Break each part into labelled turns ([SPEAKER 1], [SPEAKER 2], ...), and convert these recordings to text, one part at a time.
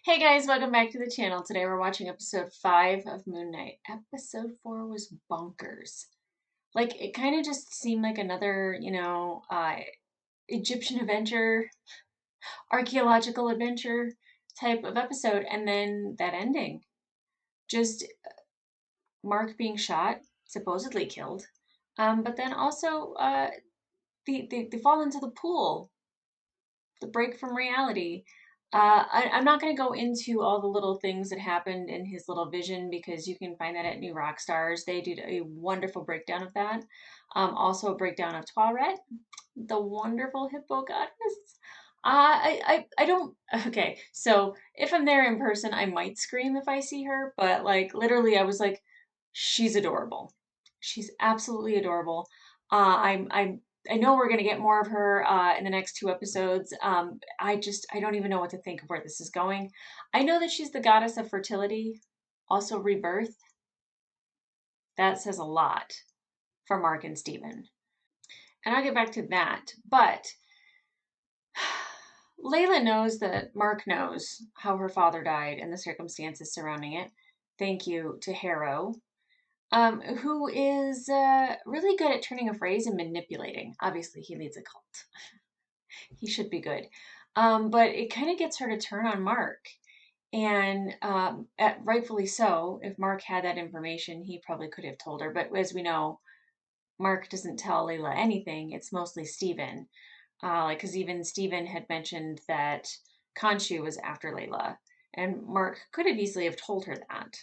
[SPEAKER 1] Hey guys, welcome back to the channel. Today we're watching episode 5 of Moon Knight. Episode 4 was bonkers. Like, it kind of just seemed like another, Egyptian adventure, archaeological adventure type of episode. And then that ending. Just Mark being shot, supposedly killed. But then also they fall into the pool, the break from reality. I'm not going to go into all the little things that happened in his little vision because you can find that at New Rock Stars. They did a wonderful breakdown of that. Also, a breakdown of Toilette, the wonderful hippo goddess. I don't. Okay, so if I'm there in person, I might scream if I see her, but like literally, I was like, she's adorable. She's absolutely adorable. I know we're gonna get more of her in the next 2 episodes. I don't even know what to think of where this is going. I know that she's the goddess of fertility, also rebirth. That says a lot for Mark and Steven. And I'll get back to that. But Layla knows that Mark knows how her father died and the circumstances surrounding it. Thank you to Harrow, who is really good at turning a phrase and manipulating. Obviously, he leads a cult. He should be good. But it kind of gets her to turn on Mark. And rightfully so. If Mark had that information, he probably could have told her. But as we know, Mark doesn't tell Layla anything. It's mostly Steven. Because even Steven had mentioned that Khonshu was after Layla. And Mark could have easily have told her that.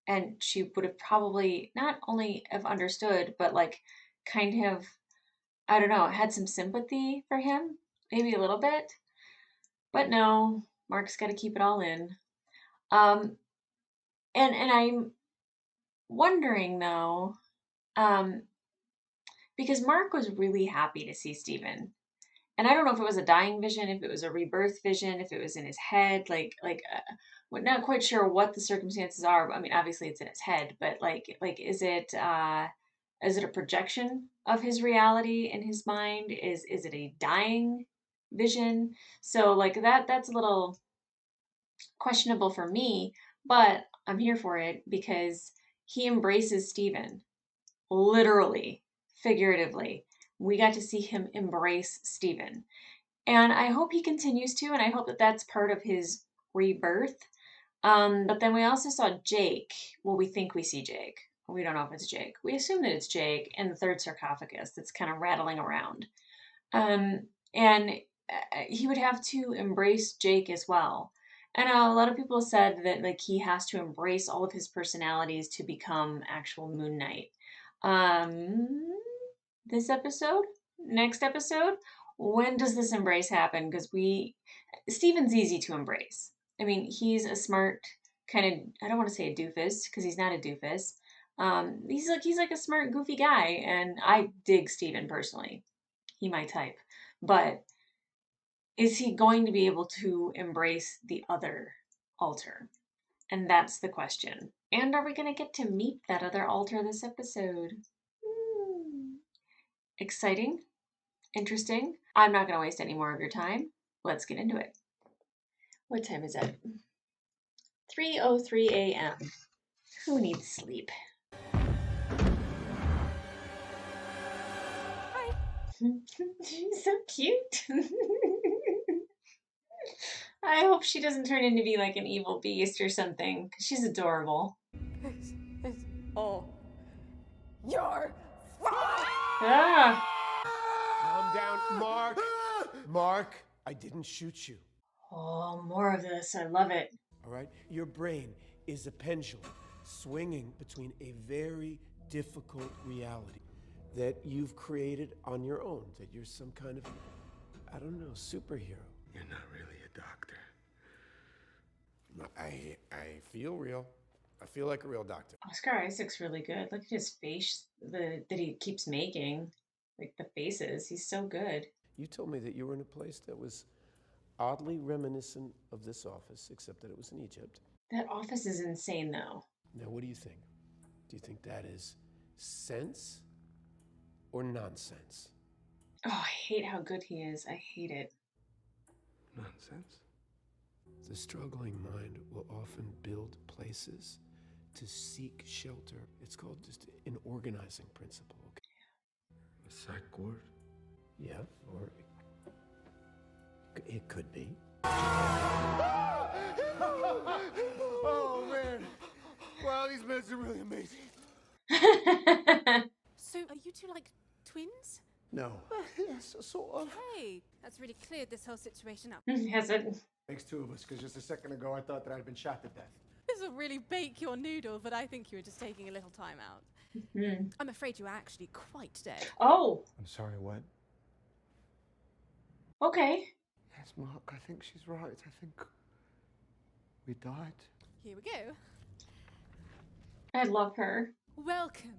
[SPEAKER 1] And she would have probably not only have understood, but like kind of, I don't know, had some sympathy for him, maybe a little bit. But no, Mark's got to keep it all in. Um, and I'm wondering though, um, because Mark was really happy to see Steven. And I don't know if it was a dying vision, if it was a rebirth vision, if it was in his head, we're not quite sure what the circumstances are. I mean, obviously it's in his head, but is it a projection of his reality in his mind? Is it a dying vision? So like that's a little questionable for me, but I'm here for it because he embraces Steven, literally, figuratively. We got to see him embrace Steven. And I hope he continues to, and I hope that that's part of his rebirth. But then we also saw Jake. Well, we think we see Jake. We don't know if it's Jake. We assume that it's Jake in the third sarcophagus that's kind of rattling around. Um, and he would have to embrace Jake as well. And a lot of people said that like he has to embrace all of his personalities to become actual Moon Knight. Um, this episode, next episode, when does this embrace happen? Because Steven's easy to embrace. I mean, he's a smart kind of, I don't want to say a doofus because he's not a doofus. He's like a smart, goofy guy, and I dig Steven personally. He my type. But is he going to be able to embrace the other alter? And that's the question. And are we going to get to meet that other alter this episode? Hmm. Exciting, interesting. I'm not going to waste any more of your time. Let's get into it. What time is it? 3:03 a.m. Who needs sleep?
[SPEAKER 2] Hi.
[SPEAKER 1] She's so cute. I hope she doesn't turn into be like an evil beast or something, because she's adorable.
[SPEAKER 2] This is all your fault!
[SPEAKER 1] Ah!
[SPEAKER 3] Calm down, Mark. Mark, I didn't shoot you.
[SPEAKER 1] Oh, more of this. I love it.
[SPEAKER 3] All right? Your brain is a pendulum swinging between a very difficult reality that you've created on your own, that you're some kind of, I don't know, superhero.
[SPEAKER 4] You're not really a doctor.
[SPEAKER 3] I feel real. I feel like a real doctor.
[SPEAKER 1] Oscar Isaac's really good. Look at his face that he keeps making. Like the faces. He's so good.
[SPEAKER 3] You told me that you were in a place that was oddly reminiscent of this office, except that it was in Egypt.
[SPEAKER 1] That office is insane, though.
[SPEAKER 3] Now, what do you think? Do you think that is sense or nonsense?
[SPEAKER 1] Oh, I hate how good he is. I hate it.
[SPEAKER 4] Nonsense.
[SPEAKER 3] The struggling mind will often build places to seek shelter. It's called just an organizing principle. Okay?
[SPEAKER 4] A psych ward?
[SPEAKER 3] Yeah, or it could be.
[SPEAKER 5] Oh man! Wow, these meds are really amazing.
[SPEAKER 2] So, are you two like twins?
[SPEAKER 5] No. Yes, sort of.
[SPEAKER 2] Hey, that's really cleared this whole situation up.
[SPEAKER 1] Has it?
[SPEAKER 5] Makes two of us, because just a second ago I thought that I'd been shot to death.
[SPEAKER 2] This will really bake your noodle, but I think you were just taking a little time out. I'm afraid you are actually quite dead.
[SPEAKER 1] Oh,
[SPEAKER 5] I'm sorry, what?
[SPEAKER 1] okay.
[SPEAKER 5] Yes, Mark, I think she's right. I think we died.
[SPEAKER 2] Here we go.
[SPEAKER 1] I love her.
[SPEAKER 2] Welcome,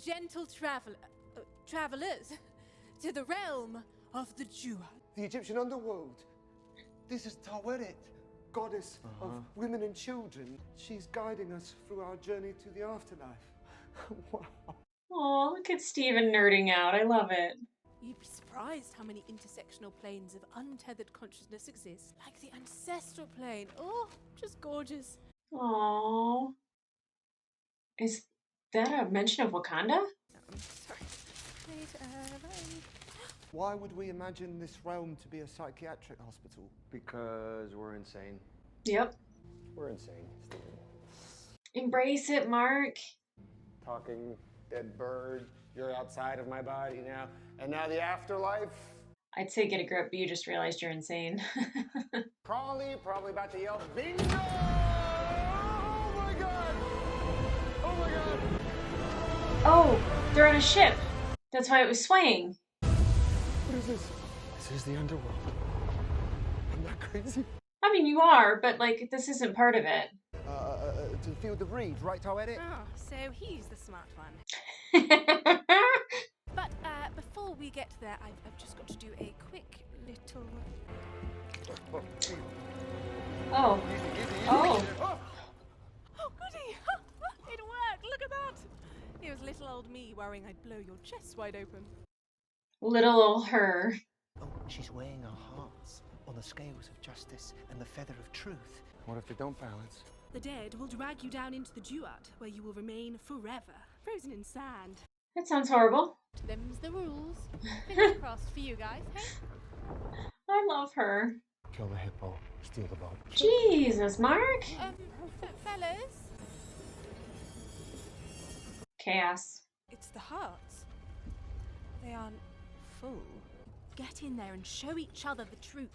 [SPEAKER 2] gentle travelers, to the realm of the Duat.
[SPEAKER 5] The Egyptian underworld. This is Taweret, goddess of women and children. She's guiding us through our journey to the afterlife. Wow.
[SPEAKER 1] Oh, look at Steven nerding out. I love it.
[SPEAKER 2] You'd be surprised how many intersectional planes of untethered consciousness exist. Like the ancestral plane. Oh, just gorgeous.
[SPEAKER 1] Oh, is that a mention of Wakanda?
[SPEAKER 2] Sorry. Right.
[SPEAKER 5] Why would we imagine this realm to be a psychiatric hospital? Because we're insane.
[SPEAKER 1] Yep.
[SPEAKER 5] We're insane, Stephen.
[SPEAKER 1] Embrace it, Mark.
[SPEAKER 5] Talking dead bird. You're outside of my body now. And now the afterlife.
[SPEAKER 1] I'd say get a grip, but you just realized you're insane.
[SPEAKER 5] Probably about to yell, bingo! Oh my god! Oh my god!
[SPEAKER 1] Oh, they're on a ship. That's why it was swaying.
[SPEAKER 5] What is this? This is the underworld. I'm not crazy.
[SPEAKER 1] I mean, you are, but like, this isn't part of it.
[SPEAKER 5] To feel the reed, right, Taweret?
[SPEAKER 2] Oh, so he's the smart one. But before we get there, I've just got to do a quick little...
[SPEAKER 1] Oh. Oh.
[SPEAKER 2] Oh, goody! It worked! Look at that! It was little old me worrying I'd blow your chest wide open.
[SPEAKER 1] Little old her.
[SPEAKER 6] Oh, she's weighing our hearts on the scales of justice and the feather of truth.
[SPEAKER 5] What if they don't balance?
[SPEAKER 2] The dead will drag you down into the Duat, where you will remain forever, frozen in sand.
[SPEAKER 1] That sounds horrible.
[SPEAKER 2] Them's the rules. Fingers crossed for you guys, hey?
[SPEAKER 1] I love her.
[SPEAKER 5] Kill the hippo, steal the boat.
[SPEAKER 1] Jesus, Mark.
[SPEAKER 2] Fellas?
[SPEAKER 1] Chaos.
[SPEAKER 2] It's the hearts. They aren't full. Get in there and show each other the truth.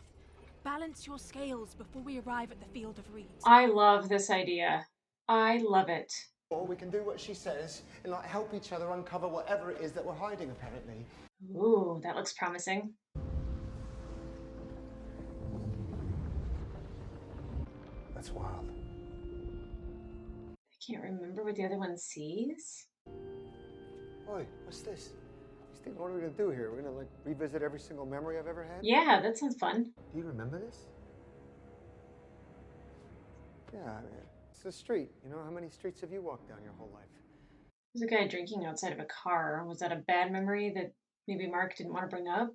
[SPEAKER 2] Balance your scales before we arrive at the field of reeds.
[SPEAKER 1] I love this idea. I love it.
[SPEAKER 5] Or we can do what she says and like help each other uncover whatever it is that we're hiding, apparently.
[SPEAKER 1] Ooh, that looks promising.
[SPEAKER 5] That's wild.
[SPEAKER 1] I can't remember what the other one sees.
[SPEAKER 5] Oi, what's this? Steve, what are we gonna do here? We're gonna like revisit every single memory I've ever had?
[SPEAKER 1] Yeah, that sounds fun.
[SPEAKER 5] Do you remember this? Yeah, I mean, it's a street. You know, how many streets have you walked down your whole life?
[SPEAKER 1] There's a guy drinking outside of a car. Was that a bad memory that maybe Mark didn't want to bring up?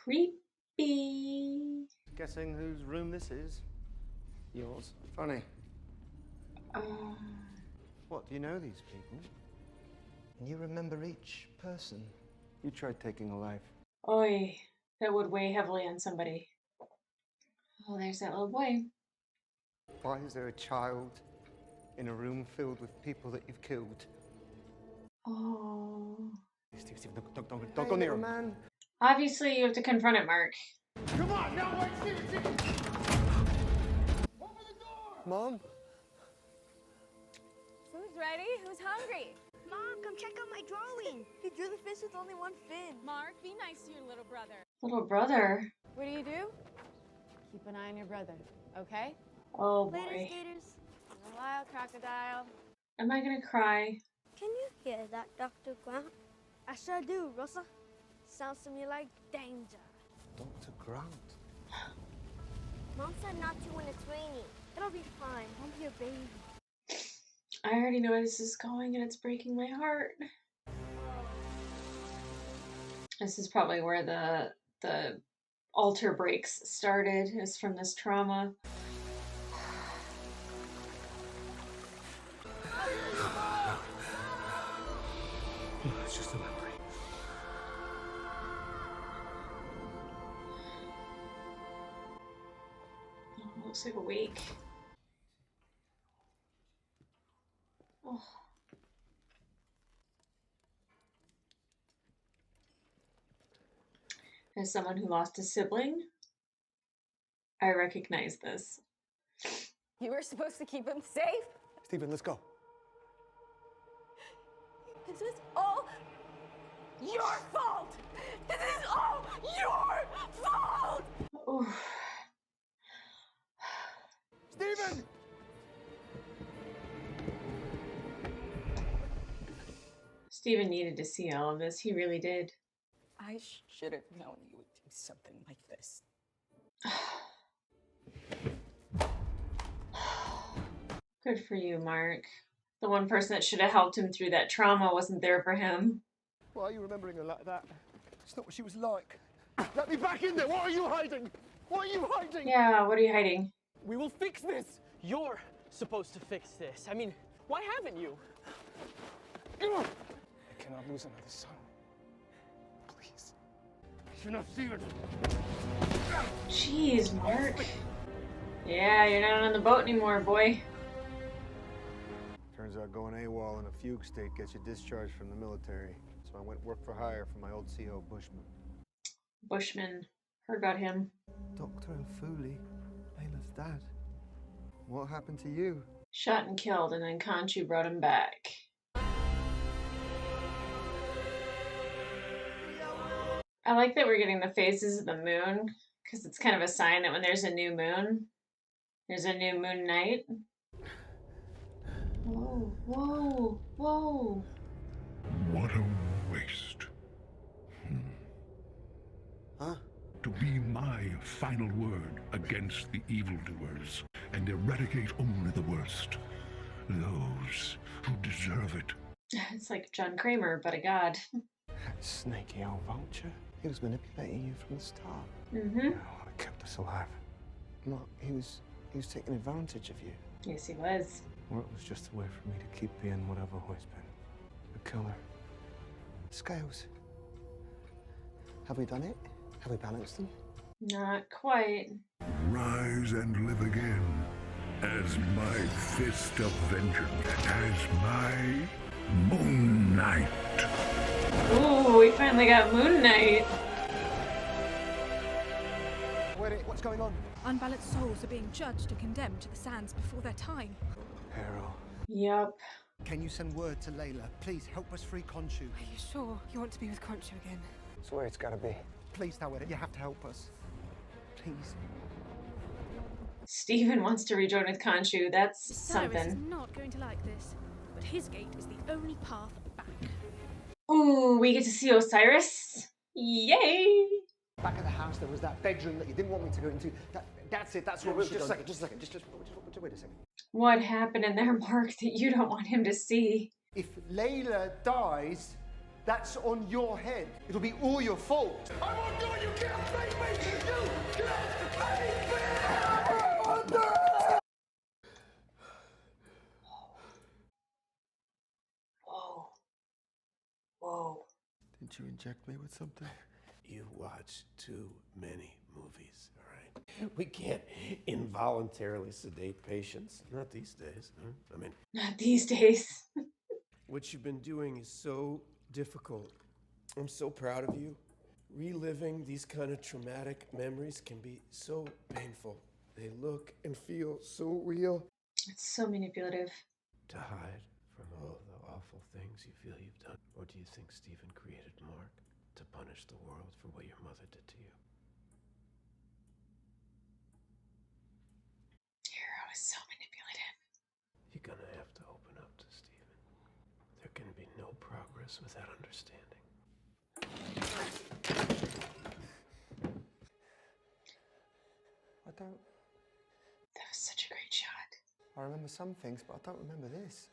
[SPEAKER 1] Creepy.
[SPEAKER 5] Guessing whose room this is? Yours. Funny. What, do you know these people?
[SPEAKER 6] And you remember each person.
[SPEAKER 5] You tried taking a life.
[SPEAKER 1] Oi, that would weigh heavily on somebody. Oh, there's that little boy.
[SPEAKER 5] Why is there a child in a room filled with people that you've killed?
[SPEAKER 1] Oh.
[SPEAKER 5] Steve, don't go near him. Man.
[SPEAKER 1] Obviously, you have to confront it, Mark.
[SPEAKER 5] Come on, now wait, Steve. Open the door! Mom?
[SPEAKER 7] Who's ready? Who's hungry? Mom, come check out my drawing. He drew the fish with only one fin.
[SPEAKER 2] Mark, be nice to your little brother.
[SPEAKER 1] Little brother.
[SPEAKER 7] What do? Keep an eye on your brother, okay?
[SPEAKER 1] Oh
[SPEAKER 7] Later,
[SPEAKER 1] boy.
[SPEAKER 7] skaters. In a while, crocodile.
[SPEAKER 1] Am I gonna cry?
[SPEAKER 7] Can you hear that, Dr. Grant? I sure do, Rosa. Sounds to me like danger.
[SPEAKER 6] Dr. Grant.
[SPEAKER 7] Mom said not to when it's raining. It'll be fine. Don't be a baby.
[SPEAKER 1] I already know where this is going and it's breaking my heart. This is probably where the the altar breaks started is from this trauma.
[SPEAKER 3] It's just a memory.
[SPEAKER 1] Oh, looks like a wake. Oh. As someone who lost a sibling, I recognize this.
[SPEAKER 8] You were supposed to keep him safe?
[SPEAKER 5] Stephen, let's go.
[SPEAKER 8] This is all your fault! This is all your fault!
[SPEAKER 1] Oof.
[SPEAKER 5] Stephen!
[SPEAKER 1] Stephen needed to see all of this. He really did.
[SPEAKER 8] I should have known you would do something like this.
[SPEAKER 1] Good for you, Mark. The one person that should have helped him through that trauma wasn't there for him.
[SPEAKER 5] Why are you remembering her like that? It's not what she was like. Let me back in there! What are you hiding? What are you hiding?
[SPEAKER 1] Yeah, what are you hiding?
[SPEAKER 9] We will fix this! You're supposed to fix this. I mean, why haven't you?
[SPEAKER 5] I cannot lose another son. Please. You're not Stephen.
[SPEAKER 1] Jeez, Mark. Yeah, you're not on the boat anymore, boy.
[SPEAKER 10] Turns out going AWOL in a fugue state gets you discharged from the military. So I went work for hire for my old CO, Bushman.
[SPEAKER 1] Bushman. Heard about him.
[SPEAKER 10] Dr. Alfuli, Layla's dad. What happened to you?
[SPEAKER 1] Shot and killed, and then Khonshu brought him back. I like that we're getting the phases of the moon, because it's kind of a sign that when there's a new moon, there's a new moon night. Whoa, whoa, whoa.
[SPEAKER 11] What a waste.
[SPEAKER 10] Huh?
[SPEAKER 11] To be my final word against the evildoers and eradicate only the worst. Those who deserve it.
[SPEAKER 1] It's like John Kramer, but a god.
[SPEAKER 5] That snaky old vulture. He was manipulating you from the start.
[SPEAKER 1] Mm-hmm.
[SPEAKER 5] You know, I kept us alive. Look, he was taking advantage of you.
[SPEAKER 1] Yes, he was.
[SPEAKER 5] Or it was just a way for me to keep being what I've always been. A killer. Scales. Have we done it? Have we balanced them?
[SPEAKER 1] Not quite.
[SPEAKER 11] Rise and live again as my fist of vengeance, as my Moon Knight.
[SPEAKER 1] Ooh, we finally got Moon Knight.
[SPEAKER 5] What's going on?
[SPEAKER 2] Unbalanced souls are being judged and condemned to the sands before their time.
[SPEAKER 5] Hero.
[SPEAKER 1] Yep.
[SPEAKER 6] Can you send word to Layla? Please help us free Khonshu.
[SPEAKER 2] Are you sure you want to be with Khonshu again?
[SPEAKER 5] It's the way it's gotta be.
[SPEAKER 6] Please, Taweret, you have to help us. Please.
[SPEAKER 1] Steven wants to rejoin with Khonshu. That's
[SPEAKER 2] Cyrus is
[SPEAKER 1] something.
[SPEAKER 2] not going to like this, but his gate is the only path back.
[SPEAKER 1] Ooh, we get to see Osiris. Yay!
[SPEAKER 5] Back at the house, there was that bedroom that you didn't want me to go into. That's it. That's what we should do. Just a second. Just wait a second.
[SPEAKER 1] What happened in there, Mark, that you don't want him to see?
[SPEAKER 5] If Layla dies, that's on your head. It'll be all your fault. I won't do it. You can't make me. You can't make me.
[SPEAKER 1] Whoa. Whoa.
[SPEAKER 3] Didn't you inject me with something? You watch too many movies, all right? We can't involuntarily sedate patients. Not these days. Huh? I mean,
[SPEAKER 1] Not these days.
[SPEAKER 3] what you've been doing is so difficult. I'm so proud of you. Reliving these kind of traumatic memories can be so painful. They look and feel so real.
[SPEAKER 1] It's so manipulative.
[SPEAKER 3] To hide from all the awful things you feel you've done. Or do you think Stephen created Mark to punish the world for what your mother did to you?
[SPEAKER 1] Hero is so manipulative.
[SPEAKER 3] You're gonna have to open up to Stephen. There can be no progress without understanding.
[SPEAKER 5] I don't.
[SPEAKER 1] That was such a great shot.
[SPEAKER 5] I remember some things, but I don't remember this.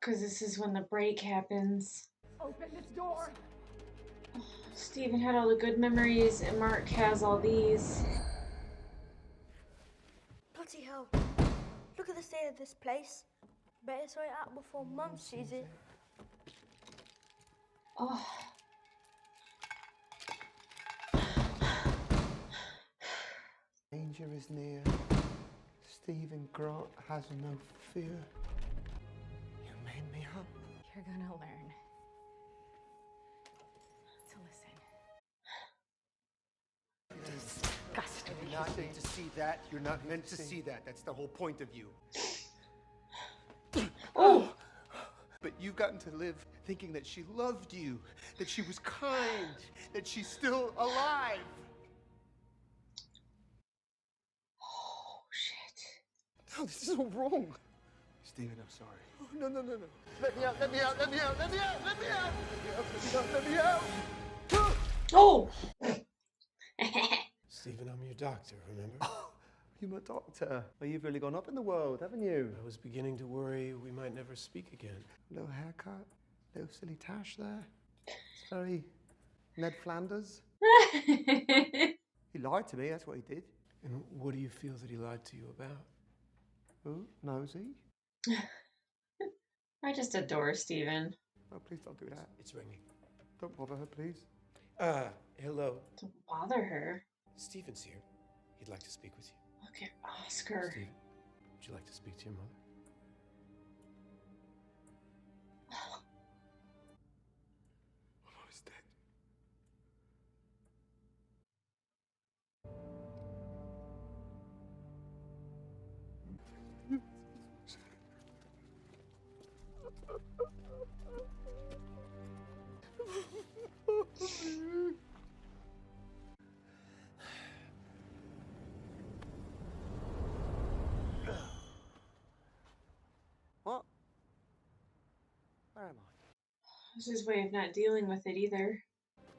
[SPEAKER 1] Because this is when the break happens.
[SPEAKER 8] Open this door!
[SPEAKER 1] Stephen had all the good memories, and Mark has all these.
[SPEAKER 7] Bloody hell. Look at the state of this place. Better sort it out before Mum sees it.
[SPEAKER 1] Oh.
[SPEAKER 5] Danger is near. Stephen Grant has no fear. You made me up.
[SPEAKER 8] You're gonna learn to listen. Disgusting.
[SPEAKER 10] You're not meant to see that. You're not meant to see that. That's the whole point of you.
[SPEAKER 1] Oh!
[SPEAKER 10] But you've gotten to live thinking that she loved you, that she was kind, that she's still alive.
[SPEAKER 1] Oh, shit.
[SPEAKER 10] No, this is all wrong. Stephen, I'm sorry. Oh, no, no, no, no. Let me out, let me out, let me out, let me out, let me out, let me out, let me out.
[SPEAKER 1] Oh!
[SPEAKER 3] Stephen, I'm your doctor, remember?
[SPEAKER 10] Oh, you're my doctor. Well, you've really gone up in the world, haven't you?
[SPEAKER 3] I was beginning to worry we might never speak again.
[SPEAKER 10] Little haircut, little silly tash there. It's very Ned Flanders. He lied to me, that's what he did.
[SPEAKER 3] And what do you feel that he lied to you about?
[SPEAKER 10] Who? Nosy?
[SPEAKER 1] I just adore Stephen.
[SPEAKER 10] Oh, please don't do that.
[SPEAKER 3] It's ringing.
[SPEAKER 10] Don't bother her, please.
[SPEAKER 3] Hello.
[SPEAKER 1] Don't bother her.
[SPEAKER 3] Stephen's here. He'd like to speak with you.
[SPEAKER 1] Look at Oscar.
[SPEAKER 3] Stephen, would you like to speak to your mother?
[SPEAKER 10] My mother's dead. What? Where am I?
[SPEAKER 1] This is his way of not dealing with it either.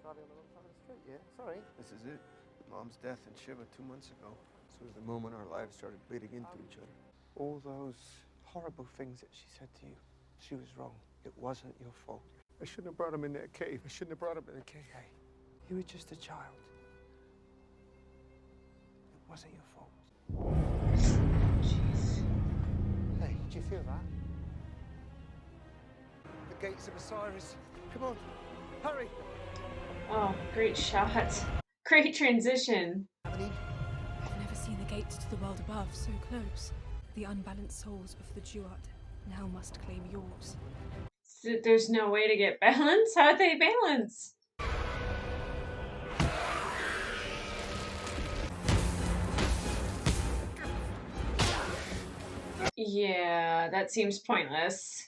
[SPEAKER 10] Driving on the wrong side of the street, yeah? Sorry. This is it. Mom's death in Shiva 2 months ago. This was the moment our lives started bleeding into each other. All those horrible things that she said to you, she was wrong. It wasn't your fault. I shouldn't have brought him in that cave. I shouldn't have brought him in the cave. Hey, you were just a child. It wasn't your fault.
[SPEAKER 1] Jeez.
[SPEAKER 10] Hey, did you feel that? The gates of Osiris. Come on, hurry.
[SPEAKER 1] Oh, great shot. Great transition.
[SPEAKER 2] I've never seen the gates to the world above so close. The unbalanced souls of the duat now must claim yours.
[SPEAKER 1] There's no way to get balance? How'd they balance? Yeah, that seems pointless.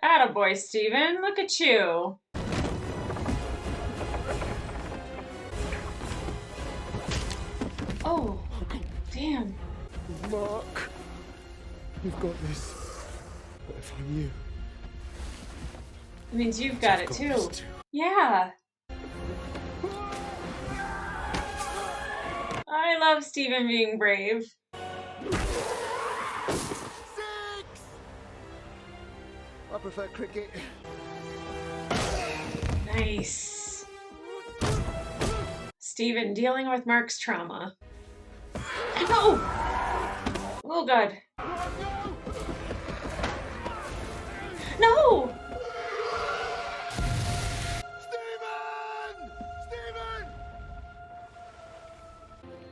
[SPEAKER 1] Attaboy, Stephen. Look at you. Oh, damn.
[SPEAKER 10] Mark, you've got this. What if I'm you?
[SPEAKER 1] It means you've got it too. Yeah. I love Stephen being brave.
[SPEAKER 10] 6! I prefer cricket.
[SPEAKER 1] Nice. Stephen dealing with Mark's trauma. No! Oh, God. No!
[SPEAKER 10] Stephen! Stephen!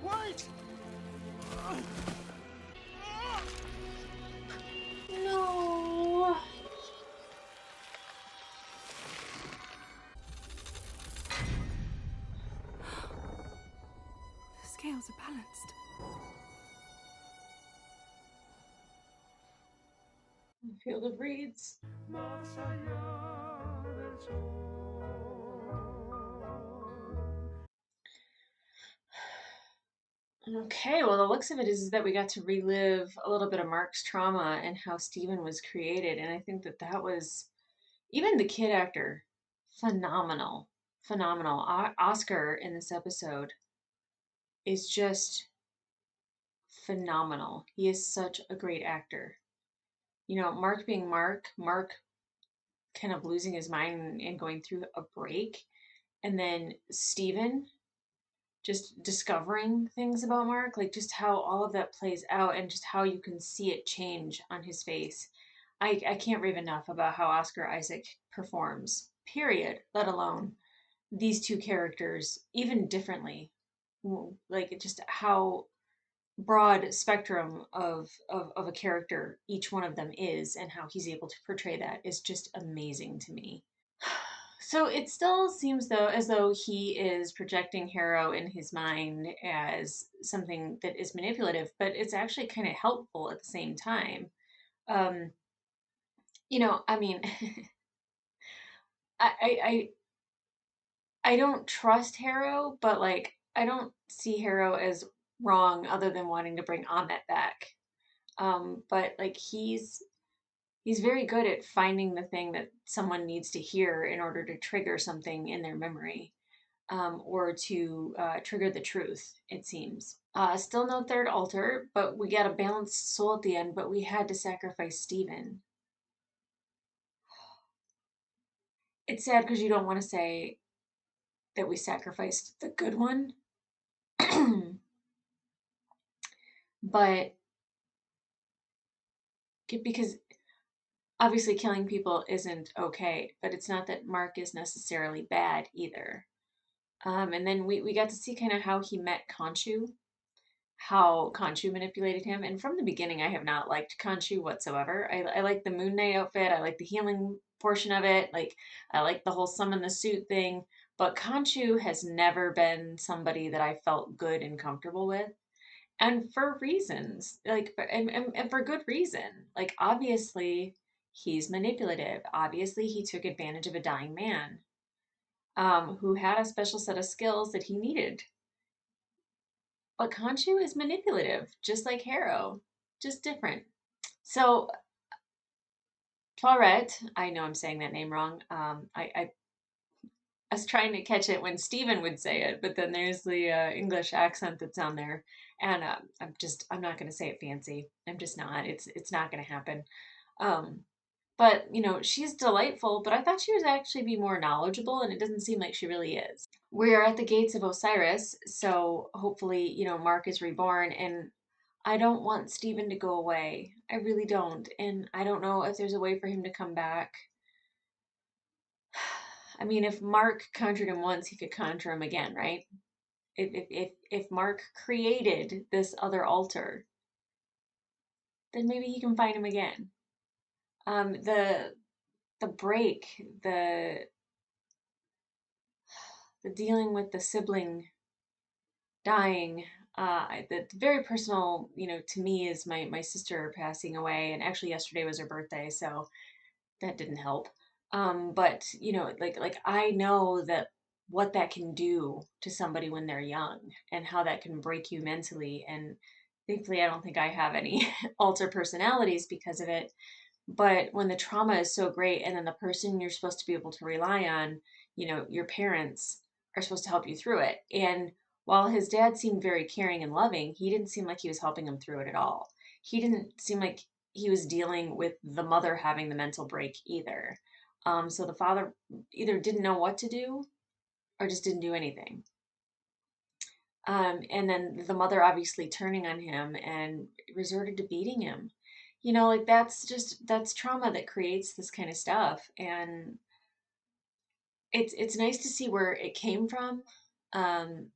[SPEAKER 10] Wait!
[SPEAKER 1] No.
[SPEAKER 2] The scales are balanced.
[SPEAKER 1] Field of Reeds. Okay, well, the looks of it is that we got to relive a little bit of Mark's trauma and how Stephen was created. And I think that that was, even the kid actor, phenomenal. Phenomenal. Oscar in this episode is just phenomenal. He is such a great actor. Mark being Mark kind of losing his mind and going through a break, and then Steven just discovering things about Mark, like just how all of that plays out and just how you can see it change on his face. I can't rave enough about how Oscar Isaac performs, period, let alone these two characters even differently. Like just how broad spectrum of a character each one of them is and how he's able to portray that is just amazing to me. So it still seems though as though he is projecting Harrow in his mind as something that is manipulative, but it's actually kind of helpful at the same time. Um, I mean, I, I I I don't trust Harrow, but like I don't see Harrow as wrong other than wanting to bring Ahmet back. But like he's very good at finding the thing that someone needs to hear in order to trigger something in their memory, or to trigger the truth, it seems. Still no third altar, but we got a balanced soul at the end, but we had to sacrifice Stephen. It's sad because you don't want to say that we sacrificed the good one, but because obviously killing people isn't okay, but it's not that Mark is necessarily bad either. And then we got to see kind of how he met Khonshu, how Khonshu manipulated him. And from the beginning, I have not liked Khonshu whatsoever. I like the Moon Knight outfit. I like the healing portion of it. Like I like the whole summon the suit thing. But Khonshu has never been somebody that I felt good and comfortable with. And for reasons, like, and for good reason. Like, obviously, he's manipulative. Obviously, he took advantage of a dying man, who had a special set of skills that he needed. But Khonshu is manipulative, just like Harrow, just different. So, Toilette, I know I'm saying that name wrong. I was trying to catch it when Stephen would say it, but then there's the English accent that's on there, and I'm not going to say it fancy. I'm just not. It's not going to happen. Um, but she's delightful, but I thought she was actually be more knowledgeable, and it doesn't seem like she really is. We are at the gates of Osiris, so hopefully, Mark is reborn, and I don't want Stephen to go away. I really don't, and I don't know if there's a way for him to come back. I mean, if Mark conjured him once, he could conjure him again, right? If Mark created this other altar, then maybe he can find him again. The break, the dealing with the sibling dying, the very personal, to me is my sister passing away, and actually yesterday was her birthday, so that didn't help. But like I know that what that can do to somebody when they're young and how that can break you mentally. And thankfully, I don't think I have any alter personalities because of it. But when the trauma is so great, and then the person you're supposed to be able to rely on, your parents are supposed to help you through it. And while his dad seemed very caring and loving, he didn't seem like he was helping him through it at all. He didn't seem like he was dealing with the mother having the mental break either. So the father either didn't know what to do or just didn't do anything. And then the mother obviously turning on him and resorted to beating him. Like that's trauma that creates this kind of stuff. And it's nice to see where it came from. Um,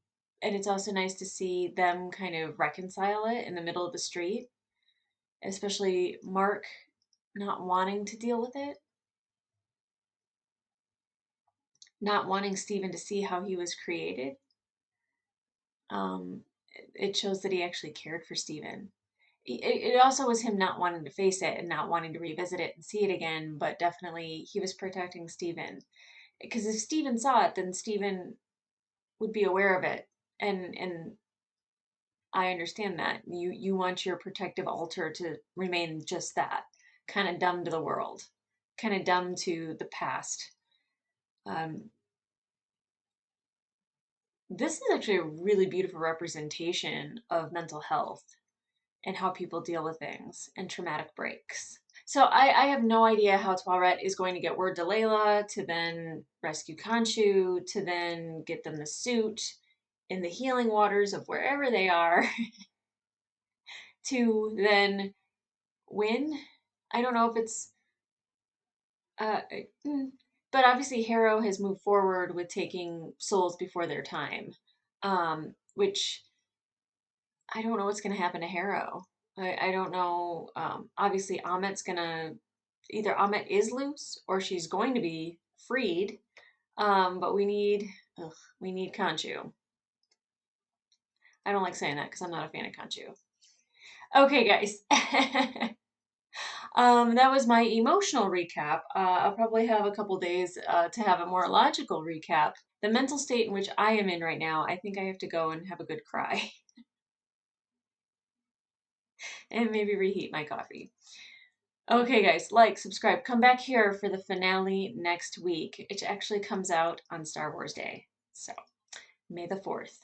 [SPEAKER 1] and it's also nice to see them kind of reconcile it in the middle of the street, especially Mark not wanting to deal with it, not wanting Stephen to see how he was created. Um, it shows that he actually cared for Stephen. It also was him not wanting to face it and not wanting to revisit it and see it again, but definitely he was protecting Stephen. Because if Stephen saw it, then Stephen would be aware of it. And I understand that. You want your protective altar to remain just that, kind of dumb to the world, kind of dumb to the past. Um, this is actually a really beautiful representation of mental health and how people deal with things and traumatic breaks. So I have no idea how Toilette is going to get word to Layla to then rescue Khonshu, to then get them the suit in the healing waters of wherever they are, to then win. I don't know if it's uh, mm, but obviously Harrow has moved forward with taking souls before their time, which I don't know what's going to happen to Harrow. I don't know. Obviously, Amit's gonna either Amit is loose or she's going to be freed. But we need Khonshu. I don't like saying that because I'm not a fan of Khonshu. Okay, guys. That was my emotional recap. I'll probably have a couple days to have a more logical recap. The mental state in which I am in right now, I think I have to go and have a good cry and maybe reheat my coffee. Okay, guys, like, subscribe, come back here for the finale next week. It actually comes out on Star Wars Day. So, May the 4th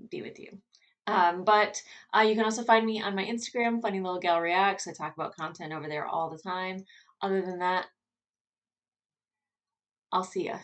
[SPEAKER 1] be with you. But you can also find me on my Instagram, Funny Little Gal Reacts. I talk about content over there all the time. Other than that, I'll see ya.